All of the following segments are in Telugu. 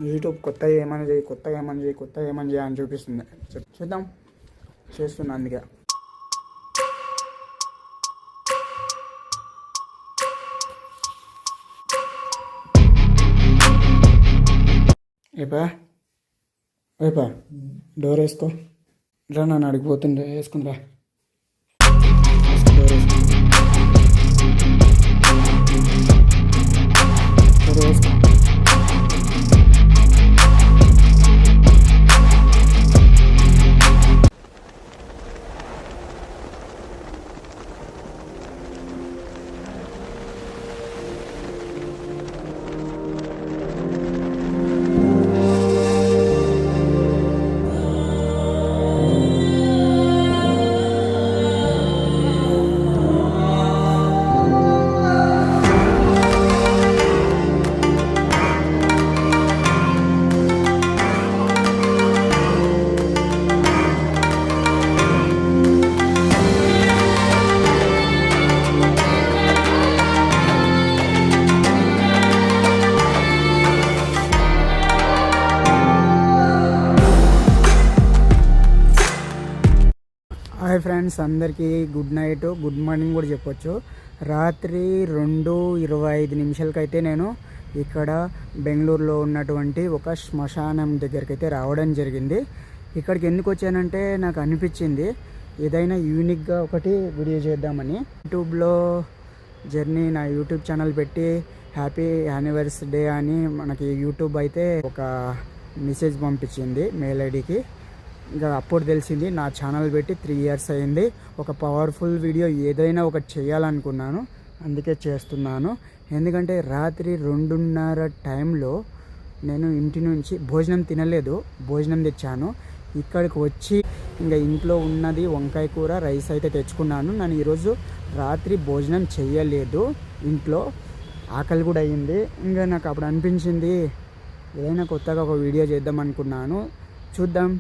యూట్యూబ్ కొత్తగా ఏమైనా చేయి, కొత్తగా ఏమైనా చేయి, కొత్తగా ఏమైనా చేయి అని చూపిస్తుంది. చూద్దాం, చేస్తున్నా అందుకే. ఏపా డోర్ వేసుకో. రా, నన్ను అడిగిపోతుండే, వేసుకుందా డోర్ వేసుకో. డోర్ వేసుకో. హాయ్ ఫ్రెండ్స్, అందరికీ గుడ్ నైట్, గుడ్ మార్నింగ్ కూడా చెప్పొచ్చు. రాత్రి 2:25 అయితే నేను ఇక్కడ బెంగళూరులో ఉన్నటువంటి ఒక శ్మశానం దగ్గరికి అయితే రావడం జరిగింది. ఇక్కడికి ఎందుకు వచ్చానంటే నాకు అనిపించింది ఏదైనా యూనిక్గా ఒకటి వీడియో చేద్దామని. యూట్యూబ్లో జర్నీ నా యూట్యూబ్ ఛానల్ పెట్టి హ్యాపీ యానివర్సరీ అని మనకి యూట్యూబ్ అయితే ఒక మెసేజ్ పంపించింది మెయిల్ ఐడికి. ఇంకా అప్పుడు తెలిసింది నా ఛానల్ పెట్టి 3 years అయింది. ఒక పవర్ఫుల్ వీడియో ఏదైనా ఒకటి చేయాలనుకున్నాను, అందుకే చేస్తున్నాను. ఎందుకంటే రాత్రి 2:30 టైంలో నేను ఇంటి నుంచి భోజనం తినలేదు, భోజనం తెచ్చాను. ఇక్కడికి వచ్చి ఇంకా ఇంట్లో ఉన్నది వంకాయ కూర, రైస్ అయితే తెచ్చుకున్నాను. నేను ఈరోజు రాత్రి భోజనం చేయలేదు, ఇంట్లో ఆకలి కూడా అయ్యింది. ఇంకా నాకు అప్పుడు అనిపించింది ఏదైనా కొత్తగా ఒక వీడియో చేద్దాం అనుకున్నాను. చూద్దాం,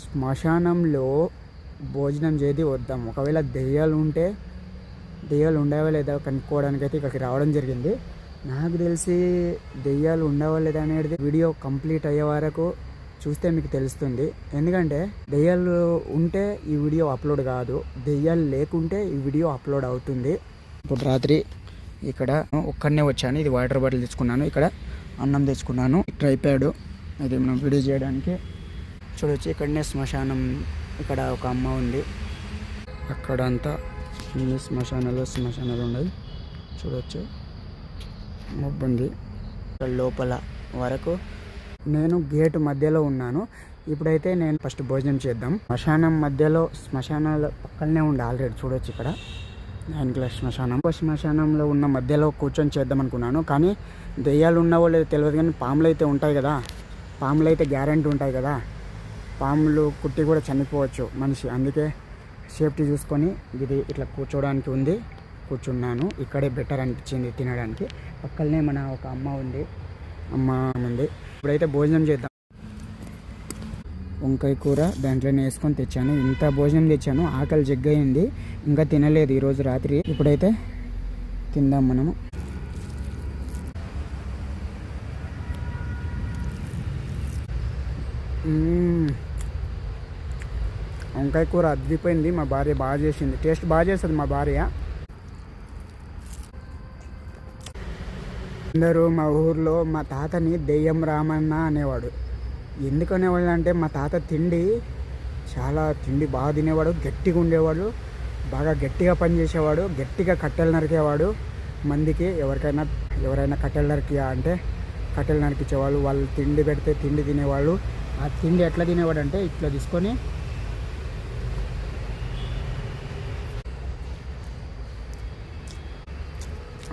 శ్మశానంలో భోజనం చేసి వద్దాం. ఒకవేళ దెయ్యాలు ఉండేవా లేదా కనుక్కోవడానికి అయితే ఇక్కడికి రావడం జరిగింది. నాకు తెలిసి దెయ్యాలు ఉండవా లేదా అనేది వీడియో కంప్లీట్ అయ్యే వరకు చూస్తే మీకు తెలుస్తుంది. ఎందుకంటే దెయ్యాలు ఉంటే ఈ వీడియో అప్లోడ్ కాదు, దెయ్యాలు లేకుంటే ఈ వీడియో అప్లోడ్ అవుతుంది. ఇప్పుడు రాత్రి ఇక్కడ ఒక్కడనే వచ్చాను. ఇది వాటర్ బాటిల్ తెచ్చుకున్నాను, ఇక్కడ అన్నం తెచ్చుకున్నాను, ట్రైప్యాడ్ ఇది మనం వీడియో చేయడానికి. చూడొచ్చు, ఇక్కడనే శ్మశానం, ఇక్కడ ఒక అమ్మ ఉంది, అక్కడ అంతా శ్మశానాలు ఉన్నాయి. చూడొచ్చు, మబ్బుంది. లోపల వరకు నేను గేటు మధ్యలో ఉన్నాను. ఇప్పుడైతే నేను ఫస్ట్ భోజనం చేద్దాం. శ్మశానం మధ్యలో, శ్మశానాల పక్కనే ఉంది ఆల్రెడీ. చూడొచ్చు, ఇక్కడ 9 class శ్మశానంలో ఉన్న మధ్యలో కూర్చొని చేద్దాం అనుకున్నాను. కానీ దెయ్యాలు ఉన్నావో లేదో తెలియదు, కానీ పాములు అయితే ఉంటాయి కదా, పాములు అయితే గ్యారెంటీ ఉంటాయి కదా, పాములు కుట్టి కూడా చనిపోవచ్చు మనిషి. అందుకే సేఫ్టీ చూసుకొని ఇది ఇట్లా కూర్చోడానికి ఉంది, కూర్చున్నాను. ఇక్కడే బెటర్ అనిపించింది తినడానికి. పక్కనే మన ఒక అమ్మ ఉంది. ఇప్పుడైతే భోజనం చేద్దాం. వంకాయ కూర దాంట్లోనే వేసుకొని తెచ్చాను. ఇంత భోజనం తెచ్చాను, ఆకలి జగ్గయింది, ఇంకా తినలేదు ఈరోజు రాత్రి. ఇప్పుడైతే తిందాం మనము. వంకాయ కూర అద్దిపోయింది. మా భార్య బాగా చేసింది, టేస్ట్ బాగా చేస్తుంది మా భార్య. అందరూ మా ఊర్లో మా తాతని దెయ్యం రామన్న అనేవాడు. ఎందుకు అనేవాళ్ళు అంటే మా తాత తిండి బాగా తినేవాడు, గట్టిగా ఉండేవాడు, బాగా గట్టిగా పనిచేసేవాడు, గట్టిగా కట్టెలు నరికేవాడు. మందికి ఎవరైనా కట్టెలు నరికియా అంటే కట్టెలు నరికించేవాళ్ళు. వాళ్ళు తిండి పెడితే తిండి తినేవాళ్ళు. ఆ తిండి ఎట్లా తినేవాడు అంటే ఇట్లా తీసుకొని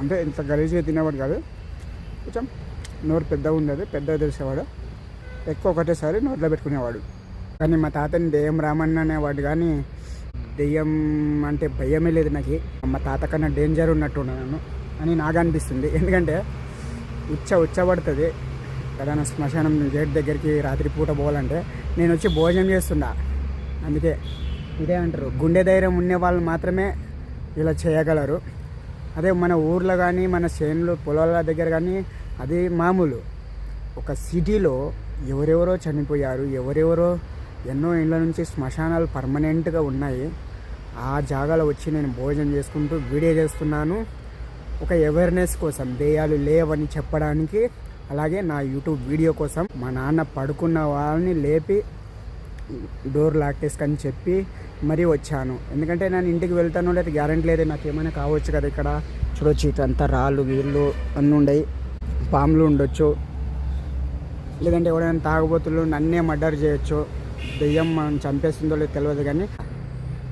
అంటే ఇంత గలీజ్గా తినేవాడు కాదు, కొంచెం నోరు పెద్దగా ఉండేది, పెద్దగా తెలిసేవాడు, ఎక్కువ ఒకటేసారి నోట్లో పెట్టుకునేవాడు. కానీ మా తాతని దెయ్యం రామన్న అనేవాడు, కానీ దెయ్యం అంటే భయమే లేదు నాకు. మా తాత కన్నా డేంజర్ ఉన్నట్టున్నాను అని నాకు అనిపిస్తుంది. ఎందుకంటే ఉచ్చబడుతుంది ఏదైనా శ్మశానం గేట్ దగ్గరికి రాత్రి పూట పోవాలంటే. నేను వచ్చి భోజనం చేస్తున్నా, అందుకే ఇదే అంటారు, గుండె ధైర్యం ఉండే వాళ్ళు మాత్రమే ఇలా చేయగలరు. అదే మన ఊర్లో కానీ మన చేనులు పొలాల దగ్గర కానీ అది మామూలు. ఒక సిటీలో ఎవరెవరో చనిపోయారు, ఎవరెవరో ఎన్నో ఏళ్ళ నుంచి శ్మశానాలు పర్మనెంట్గా ఉన్నాయి. ఆ జాగాలో వచ్చి నేను భోజనం చేసుకుంటూ వీడియో చేస్తున్నాను. ఒక అవేర్నెస్ కోసం, దెయ్యాలు లేవని చెప్పడానికి, అలాగే నా యూట్యూబ్ వీడియో కోసం. మా నాన్న పడుకున్న వాళ్ళని లేపి డోర్ లాక్ చేసుకొని చెప్పి మరీ వచ్చాను. ఎందుకంటే నేను ఇంటికి వెళ్తాను లేదా గ్యారెంటీ లేదు, నాకు ఏమైనా కావచ్చు కదా. ఇక్కడ చూడొచ్చు, ఇదంతా రాళ్ళు వీళ్ళు అన్నీ ఉండయి, పాములు ఉండొచ్చు, లేదంటే ఎవరైనా తాగుబోతులు నన్నే మర్డర్ చేయొచ్చు. దెయ్యం చంపేస్తుందో లేదో తెలియదు, కానీ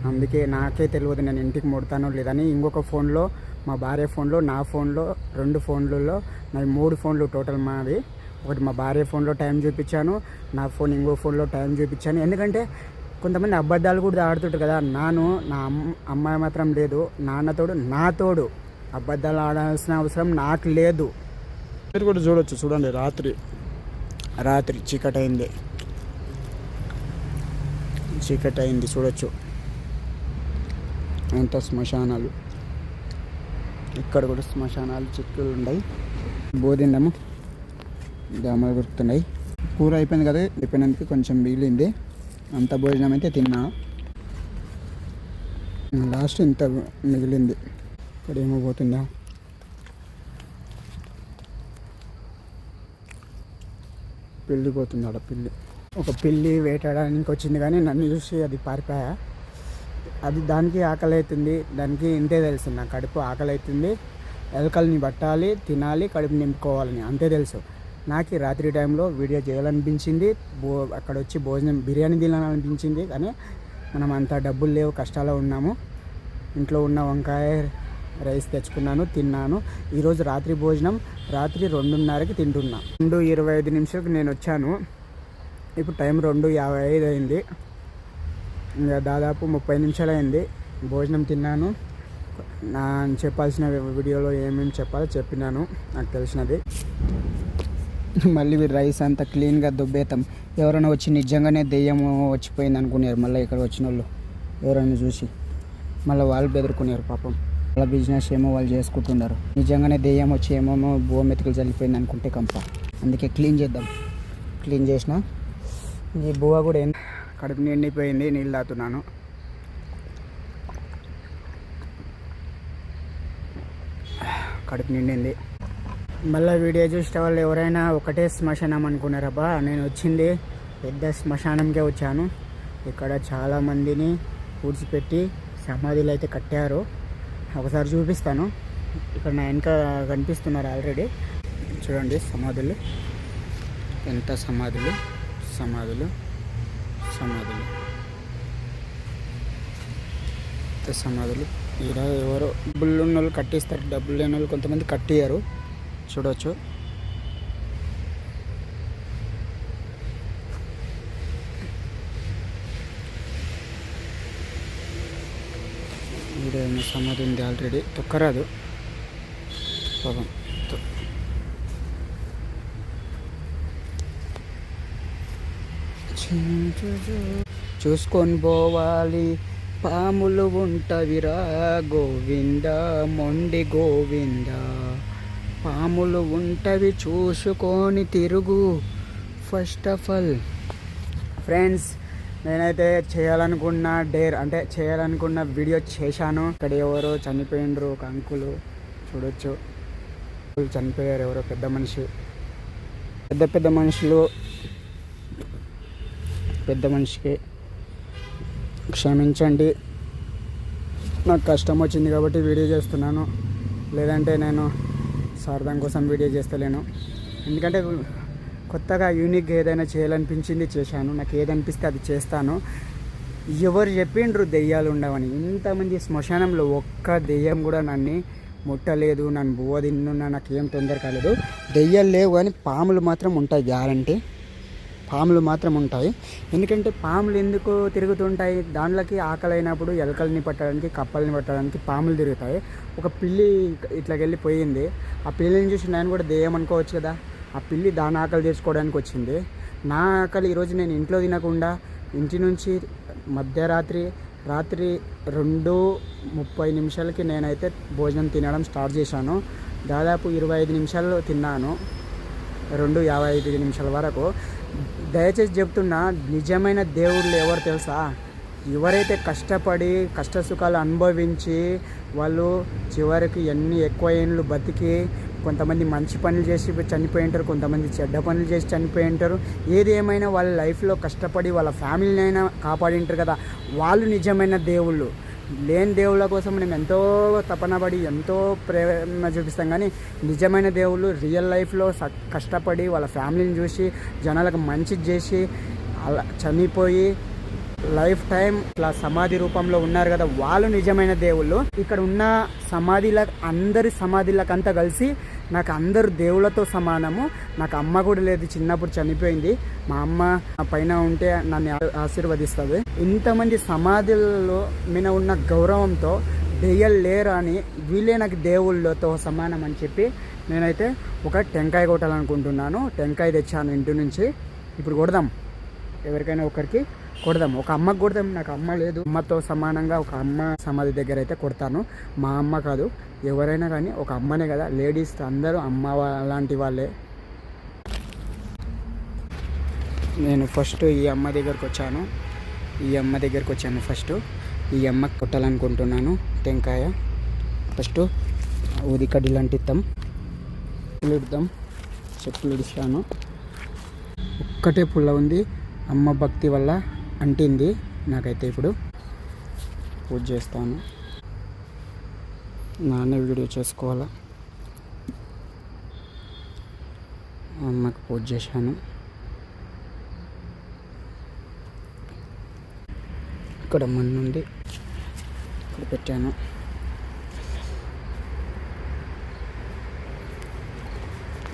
అందుకే నాకే తెలియదు నేను ఇంటికి ముడతానో లేదని. ఇంకొక ఫోన్లో, మా భార్య ఫోన్లో, నా ఫోన్లో, 2 ఫోన్లలో, నాది 3 ఫోన్లు టోటల్ మాది. ఒకటి మా భార్య ఫోన్లో టైం చూపించాను, నా ఫోన్ ఇంకో ఫోన్లో టైం చూపించాను. ఎందుకంటే కొంతమంది అబద్ధాలు కూడా ఆడుతుంటారు కదా. నా అమ్మాయి మాత్రం లేదు, నాతోడు అబద్ధాలు ఆడాల్సిన అవసరం నాకు లేదు. మీరు కూడా చూడొచ్చు, చూడండి, రాత్రి చీకటి అయింది చూడొచ్చు. అంత శ్మశానాలు, ఇక్కడ కూడా శ్మశానాలు చెట్లు ఉన్నాయి. బోధిందాము, దోమలు గుర్తున్నాయి. కూర అయిపోయింది కదా, అయిపోయినందుకు కొంచెం మిగిలింది. అంత భోజనం అయితే తిన్నా, లాస్ట్ ఇంత మిగిలింది. ఇక్కడ ఏమో పోతుందా, పిల్లి పోతుంది ఆడ. ఒక పిల్లి వేటాడడానికి వచ్చింది, కానీ నన్ను చూసి అది పారిపోయా. అది దానికి ఆకలి అవుతుంది, దానికి ఇంతే తెలుసు, నా కడుపు ఆకలి అవుతుంది, ఎలకల్ని పట్టాలి, తినాలి, కడుపు నింపుకోవాలని అంతే తెలుసు. నాకు రాత్రి టైంలో వీడియో చేయాలనిపించింది, అక్కడ వచ్చి బిర్యానీ తినాలనిపించింది. కానీ మనం అంత డబ్బులు లేవు, కష్టాల్లో ఉన్నాము. ఇంట్లో ఉన్న వంకాయ రైస్ తెచ్చుకున్నాను, తిన్నాను. ఈరోజు రాత్రి భోజనం రాత్రి 2:30కి తింటున్నా. 2:25 నేను వచ్చాను. ఇప్పుడు టైం 2:55 అయింది. ఇంకా దాదాపు 30 నిమిషాలు అయింది. భోజనం తిన్నాను. నా చెప్పాల్సిన వీడియోలో ఏమేమి చెప్పాలో చెప్పినాను, నాకు తెలిసినది. మళ్ళీ రైస్ అంతా క్లీన్గా దుబ్బేతాం. ఎవరైనా వచ్చి నిజంగానే దెయ్యం వచ్చిపోయింది అనుకున్నారు, మళ్ళీ ఇక్కడ వచ్చిన వాళ్ళు ఎవరైనా చూసి మళ్ళీ వాళ్ళు బెదురుకున్నారు. పాపం వాళ్ళ బిజినెస్ ఏమో వాళ్ళు చేసుకుంటున్నారు. నిజంగానే దెయ్యం వచ్చి ఏమో మెతుకులు చల్లిపోయింది అనుకుంటే కంప. అందుకే క్లీన్ చేద్దాం. క్లీన్ చేసిన ఈ బువ్వ కూడా కడుపు నిండిపోయింది, నీళ్ళు తాగుతున్నాను. కడుపు నిండింది. మళ్ళీ వీడియో చూసే వాళ్ళు ఎవరైనా ఒకటే శ్మశానం అనుకున్నారబ్బా, నేను వచ్చింది పెద్ద శ్మశానంకే వచ్చాను. ఇక్కడ చాలామందిని పూడ్చిపెట్టి సమాధులు అయితే కట్టారు. ఒకసారి చూపిస్తాను. ఇక్కడ నా వెనక కనిపిస్తున్నారు ఆల్రెడీ, చూడండి సమాధులు. ఎంత సమాధులు ఇక్కడ ఎవరో డబ్బులు ఉన్న వాళ్ళు కట్టిస్తారు, డబ్బులు లేని వాళ్ళు కొంతమంది కట్టియారు. చూడవచ్చు, ఈడేమో సమాధి ఉంది ఆల్రెడీ, తొక్కరాదు పాపం. చూసుకొని పోవాలి, పాములు ఉంటవిరా గోవింద, మొండి గోవింద, పాములు ఉంటవి చూసుకొని తిరుగు. ఫస్ట్ ఆఫ్ ఆల్ ఫ్రెండ్స్, నేనైతే చేయాలనుకున్న వీడియో చేశాను. ఇక్కడ ఎవరో చనిపోయినరు, ఒక అంకులు చూడొచ్చు, చనిపోయారు. ఎవరో పెద్ద మనుషులు, పెద్ద మనిషికి క్షమించండి. నాకు కష్టం వచ్చింది కాబట్టి వీడియో చేస్తున్నాను, లేదంటే నేను స్వార్థం కోసం వీడియో చేస్తలేను. ఎందుకంటే కొత్తగా యూనిక్గా ఏదైనా చేయాలనిపించింది చేశాను. నాకు ఏదనిపిస్తే అది చేస్తాను. ఎవరు చెప్పిండ్రు దెయ్యాలు ఉండవని? ఇంతమంది శ్మశానంలో ఒక్క దెయ్యం కూడా నన్ను ముట్టలేదు, నన్ను బువ్వ తిన్నా, నాకు ఏం తొందర కాలేదు. దెయ్యాలు లేవు, కానీ పాములు మాత్రం ఉంటాయి, గ్యారంటీ పాములు మాత్రం ఉంటాయి. ఎందుకంటే పాములు ఎందుకు తిరుగుతుంటాయి? దాంట్లోకి ఆకలి అయినప్పుడు ఎలకల్ని పట్టడానికి, కప్పల్ని పట్టడానికి పాములు తిరుగుతాయి. ఒక పిల్లి ఇట్లా వెళ్ళిపోయింది, ఆ పిల్లిని చూసి నేను కూడా దెయ్యం అనుకోవచ్చు కదా. ఆ పిల్లి దాని ఆకలి తీర్చుకోవడానికి వచ్చింది. నా ఆకలి ఈరోజు నేను ఇంట్లో తినకుండా ఇంటి నుంచి రాత్రి 2:30 నేనైతే భోజనం తినడం స్టార్ట్ చేశాను. దాదాపు 25 నిమిషాల్లో తిన్నాను. 2:55 వరకు. దయచేసి చెప్తున్నా, నిజమైన దేవుళ్ళు ఎవరు తెలుసా? ఎవరైతే కష్టపడి కష్టసుఖాలు అనుభవించి వాళ్ళు చివరికి ఎన్ని ఎక్కువ ఏళ్ళు బతికి, కొంతమంది మంచి పనులు చేసి చనిపోయి ఉంటారు, కొంతమంది చెడ్డ పనులు చేసి చనిపోయి ఉంటారు. ఏది ఏమైనా వాళ్ళ లైఫ్లో కష్టపడి వాళ్ళ ఫ్యామిలీని అయినా కాపాడి ఉంటారు కదా, వాళ్ళు నిజమైన దేవుళ్ళు. లేని దేవుళ్ళ కోసం మనం ఎంతో తపన పడి ఎంతో ప్రేమ చూపిస్తాం, కానీ నిజమైన దేవుళ్ళు రియల్ లైఫ్లో కష్టపడి వాళ్ళ ఫ్యామిలీని చూసి జనాలకు మంచి చేసి అలా చనిపోయి లైఫ్ టైం ఇట్లా సమాధి రూపంలో ఉన్నారు కదా, వాళ్ళు నిజమైన దేవుళ్ళు. ఇక్కడ ఉన్న అందరి సమాధిలకంతా కలిసి నాకు అందరు దేవుళ్ళతో సమానము. నాకు అమ్మ కూడా లేదు, చిన్నప్పుడు చనిపోయింది. మా అమ్మ పైన ఉంటే నన్ను ఆశీర్వదిస్తుంది. ఇంతమంది సమాధులలో మీద ఉన్న గౌరవంతో దెయ్యాలు లేరు అని వీళ్ళే నాకు దేవుళ్ళతో సమానం అని చెప్పి నేనైతే ఒక టెంకాయ కొట్టాలనుకుంటున్నాను. టెంకాయ తెచ్చాను ఇంటి నుంచి. ఇప్పుడు కొడదాం, ఎవరికైనా ఒకరికి కొడదాం. ఒక అమ్మకు కొడదాం, నాకు అమ్మ లేదు. అమ్మతో సమానంగా ఒక అమ్మ సమాధి దగ్గర అయితే కొడతాను. మా అమ్మ కాదు, ఎవరైనా కానీ ఒక అమ్మనే కదా. లేడీస్ అందరూ అమ్మ అలాంటి వాళ్ళే. నేను ఫస్ట్ ఈ అమ్మ దగ్గరకు వచ్చాను. ఫస్ట్ ఈ అమ్మకి కొట్టాలనుకుంటున్నాను టెంకాయ. ఫస్ట్ ఊదికడ్డీలు అంటిద్దాం, ఇద్దాం. చెప్పులు ఇడిచాను. ఒక్కటే పుల్ల ఉంది, అమ్మ భక్తి వల్ల అంటింది. నాకైతే ఇప్పుడు పూజ చేస్తాను. నాన్నే వీడియో చేసుకోవాలా. అమ్మకి పూజ చేశాను. ఇక్కడ మన్ను ఉంది, ఇక్కడ పెట్టాను.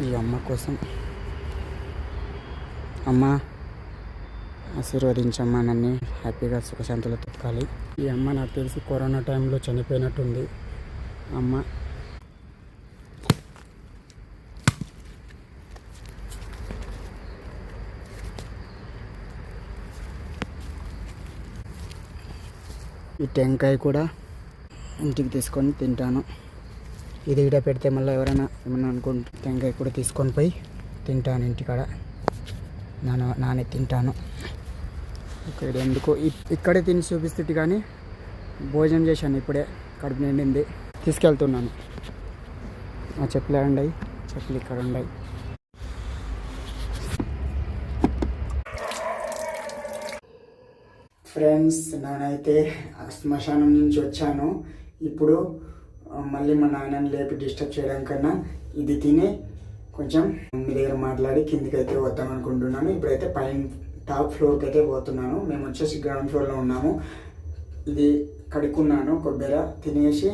ఈ అమ్మ కోసం. అమ్మ ఆశీర్వదించమ్మా, నన్ను హ్యాపీగా సుఖశాంతులు తొక్కాలి. ఈ అమ్మ నాకు తెలిసి కరోనా టైంలో చనిపోయినట్టుంది అమ్మ. ఈ టెంకాయ కూడా ఇంటికి తీసుకొని తింటాను. ఇది ఈడ పెడితే మళ్ళీ ఎవరైనా ఏమన్నా అనుకుంటే టెంకాయ కూడా తీసుకొని పోయి తింటాను ఇంటికాడ. నానే తింటాను. ఇక్కడ ఎందుకో ఇక్కడే తిని చూపిస్తుంది, కానీ భోజనం చేశాను ఇప్పుడే, కడుపు నిండింది. తీసుకెళ్తున్నాను. ఆ చెప్పులు ఉన్నాయి, చెప్పులు ఇక్కడ ఉన్నాయి. ఫ్రెండ్స్, నేనైతే శ్మశానం నుంచి వచ్చాను. ఇప్పుడు మళ్ళీ మా నాన్నని లేపి డిస్టర్బ్ చేయడం కన్నా ఇది తిని కొంచెం మీ దగ్గర మాట్లాడి కిందికి అయితే వద్దాం అనుకుంటున్నాను. ఇప్పుడైతే పైన టాప్ ఫ్లోర్కి అయితే పోతున్నాను. మేము వచ్చేసి గ్రౌండ్ ఫ్లోర్లో ఉన్నాము. ఇది కడుక్కున్నాను, కొబ్బరి తినేసి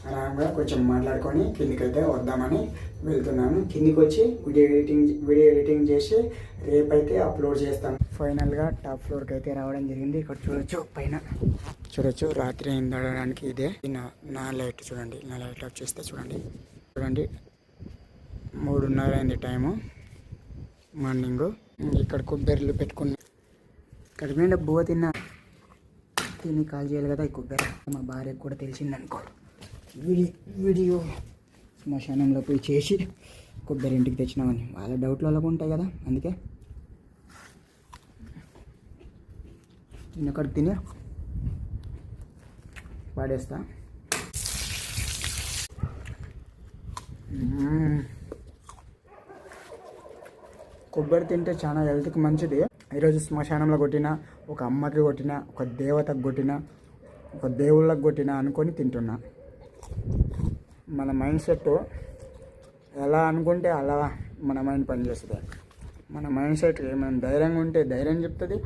ఆరాంగా కొంచెం మాట్లాడుకొని కిందికి అయితే వద్దామని వెళ్తున్నాను. కిందికి వచ్చి వీడియో ఎడిటింగ్ చేసి రేపైతే అప్లోడ్ చేస్తాను. ఫైనల్గా టాప్ ఫ్లోర్కి అయితే రావడం జరిగింది. ఇక్కడ పైన చూడొచ్చు, రాత్రి అయిందడానికి ఇదే నా లైట్ చూడండి. నా లైట్ ఆఫ్ చేస్తే చూడండి 3:30 అయింది టైము, మార్నింగ్. ఇక్కడ కొబ్బరిలు పెట్టుకున్నా. కడుపు నిండా బువ్వ తిని కాల్ చేయాలి కదా ఈ కొబ్బరి. మా భార్యకు కూడా తెలిసిందనుకో, వీడియో శ్మశానంలో పోయి చేసి కొబ్బరి ఇంటికి తెచ్చినామని వాళ్ళ డౌట్లు వాళ్ళకు ఉంటాయి కదా, అందుకే తిన్న కడుపు తిని పాడేస్తా. కొబ్బరి తింటే చాలా హెల్త్కి మంచిది. ఈరోజు శ్మశానంలో కొట్టిన, ఒక అమ్మకి కొట్టిన, ఒక దేవతకు కొట్టిన, ఒక దేవుళ్ళకి కొట్టిన అనుకొని తింటున్నా. మన మైండ్ సెట్ ఎలా అనుకుంటే అలా మన మైండ్ పనిచేస్తుంది. మన మైండ్ సెట్ మనం ధైర్యంగా ఉంటే ధైర్యం చెప్తుంది.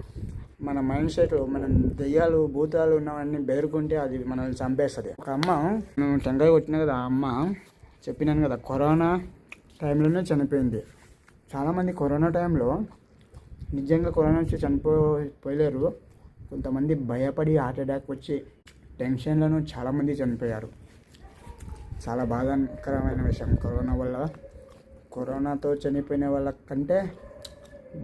మన మైండ్ సెట్ మనం దెయ్యాలు భూతాలు ఉన్నవన్నీ బెరుకుంటే అది మనల్ని చంపేస్తుంది. ఒక అమ్మ, నేను టెంకాయ కొట్టినా కదా, ఆ అమ్మ చెప్పినాను కదా, కరోనా టైంలోనే చనిపోయింది. చాలామంది కరోనా టైంలో నిజంగా కరోనా వచ్చి చనిపోలేరు. కొంతమంది భయపడి హార్ట్ అటాక్ వచ్చి టెన్షన్లను చాలామంది చనిపోయారు. చాలా బాధాకరమైన విషయం. కరోనా వల్ల, కరోనాతో చనిపోయిన వాళ్ళకంటే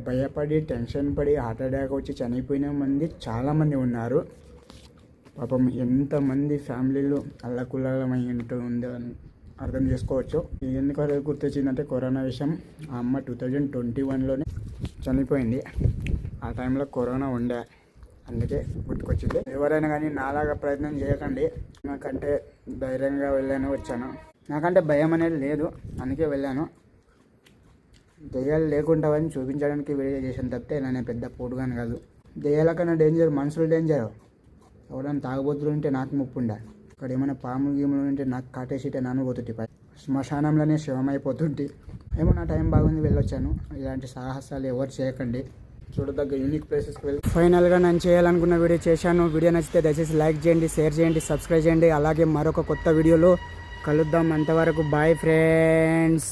భయపడి టెన్షన్ పడి హార్ట్ అటాక్ వచ్చి చనిపోయిన మంది చాలామంది ఉన్నారు. పాపం ఎంతమంది ఫ్యామిలీలు అల్లకుల్లమై ఉందో అర్థం చేసుకోవచ్చు. ఇది ఎందుకు గుర్తొచ్చిందంటే కరోనా విషయం. ఆ అమ్మ 2021లోనే చనిపోయింది. ఆ టైంలో కరోనా ఉండే, అందుకే గుర్తుకొచ్చింది. ఎవరైనా కానీ నాలాగా ప్రయత్నం చేయకండి. నాకంటే ధైర్యంగా వెళ్ళాను, వచ్చాను. నాకంటే భయం అనేది లేదు, అందుకే వెళ్ళాను. దెయ్యాలు లేకుంటావని చూపించడానికి వీడియో చేసాను తప్పితే నేను పెద్ద పోటుగాని కాదు. దెయ్యాల కన్నా డేంజర్ మనుషులు డేంజర్. ఎవరైనా తాగబోతులు ఉంటే నాకు ముప్పు ఉండే, అక్కడ ఏమైనా పాములు గీములు ఉంటే నాకు కాటేసిటే నాన్న పోతుంటే శ్మశానంలోనే శివమైపోతుంటే. ఏమో నా టైం బాగుంది, వెళ్ళొచ్చాను. ఇలాంటి సాహసాలు ఎవరు చేయకండి. చూడదగ్గ యూనిక్ ప్లేసెస్కి వెళ్ళి ఫైనల్గా నేను చేయాలనుకున్న వీడియో చేశాను. వీడియో నచ్చితే దయచేసి లైక్ చేయండి, షేర్ చేయండి, సబ్స్క్రైబ్ చేయండి. అలాగే మరొక కొత్త వీడియోలో కలుద్దాం. అంతవరకు బాయ్ ఫ్రెండ్స్.